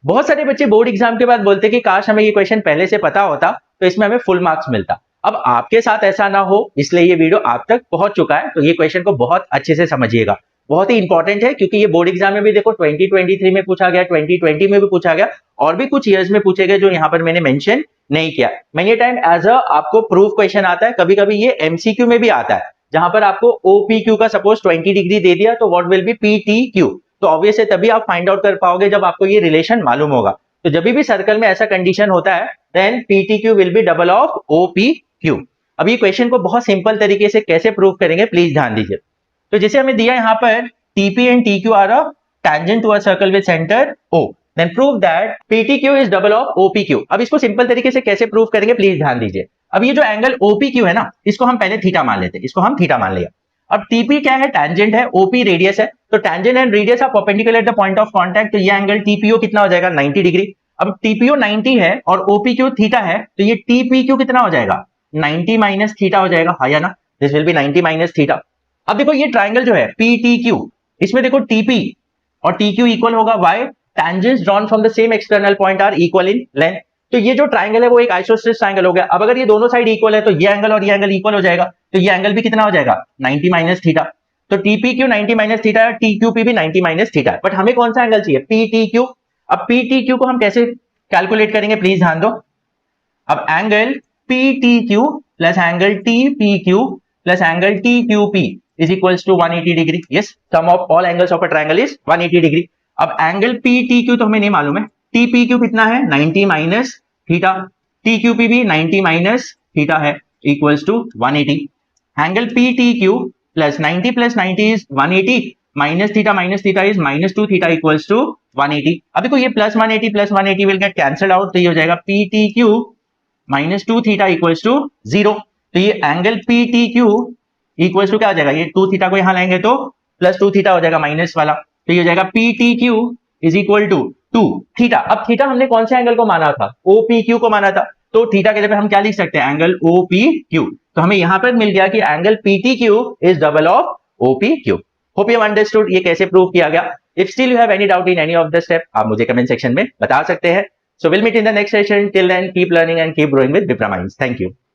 बहुत सारे बच्चे बोर्ड एग्जाम के बाद बोलते कि काश हमें ये क्वेश्चन पहले से पता होता तो इसमें हमें फुल मार्क्स मिलता। अब आपके साथ ऐसा ना हो इसलिए ये वीडियो आप तक पहुंच चुका है, तो ये क्वेश्चन को बहुत अच्छे से समझिएगा। बहुत ही इंपॉर्टेंट है क्योंकि ये बोर्ड एग्जाम में भी देखो 2023 में पूछा गया, 2020 में भी पूछा गया और भी कुछ ईयर्स में पूछे गए जो यहाँ पर मैंने मेंशन नहीं किया। मेनी टाइम एज अ आपको प्रूफ क्वेश्चन आता है, कभी कभी ये एमसीक्यू में भी आता है जहां पर आपको ओपीक्यू का सपोज 20 डिग्री दे दिया तो व्हाट विल बी पीटीक्यू। तो ऑब्वियस है तभी आप फाइंड आउट कर पाओगे जब आपको ये रिलेशन मालूम होगा। तो जब भी सर्कल में ऐसा कंडीशन होता है then PTQ will be double of OPQ. अब ये क्वेश्चन को बहुत सिंपल तरीके से कैसे प्रूव करेंगे प्लीज ध्यान दीजिए। तो जैसे हमें दिया यहाँ पर TP and TQ are a tangent to a circle with center O, then prove that PTQ is double of OPQ। अब इसको सिंपल तरीके से कैसे प्रूव करेंगे प्लीज ध्यान दीजिए। अब ये जो एंगल OPQ है ना, इसको हम पहले थीटा मान लेते हैं, इसको हम थीटा मान लिया। अब TP क्या है, टैंजेंट है, OP रेडियस है, तो tangent and radius are perpendicular at the point of contact, तो ये एंगल TPO कितना हो जाएगा 90 डिग्री। अब TPO 90 है और OPQ थीटा है, तो ये TPQ कितना हो जाएगा 90 माइनस थीटा हो जाएगा, हाँ या ना, this will be 90 minus theta. अब देखो ये ट्राइंगल जो है PTQ, इसमें देखो TP और TQ इक्वल होगा y, tangents drawn from the same external point are equal in length। तो ये जो ट्राइंगल है वो एक आइसोसेलेस ट्राइंगल हो गया। अब अगर ये दोनों साइड इक्वल है तो ये एंगल और ये एंगल इक्वल हो जाएगा, तो ये एंगल भी कितना हो जाएगा 90 माइनस थीटा। तो TPQ 90 माइनस थीटा है, TQP भी 90 माइनस थीटा है, बट हमें कौन सा एंगल चाहिए PTQ। अब PTQ को हम कैसे कैलकुलेट करेंगे प्लीज ध्यान दो। अब angle PTQ plus angle TPQ plus angle TQP is equals to 180 degree. yes, sum of all angles of a triangle is 180 degree. अब एंगल PTQ तो हमें नहीं मालूम है, TPQ कितना है 90 माइनस थीटा, TQP भी 90 माइनस थीटा है equals to 180। Angle PTQ plus 90 is 180 minus theta is minus 2 theta equals to 180। अब देखो ये plus 180 will get cancelled out, तो ये हो जाएगा PTQ minus 2 theta equals to 0। तो ये एंगल PTQ इक्वल्स टू क्या हो जाएगा, ये 2 थीटा को यहां लाएंगे तो प्लस 2 थीटा हो जाएगा माइनस वाला, तो ये हो जाएगा PTQ is equal to 2 theta. अब थीटा हमने कौन से एंगल को माना था, OPQ को माना था, तो थीटा के जगह हम क्या लिख सकते हैं एंगल OPQ। तो हमें यहां पर मिल गया कि angle PTQ is double of OPQ। Hope you understood ये कैसे प्रूव किया गया। If still you have any doubt in any of the step आप मुझे कमेंट सेक्शन में बता सकते हैं। So will meet in the next session, till then keep learning and keep growing with Vipra Minds. Thank you.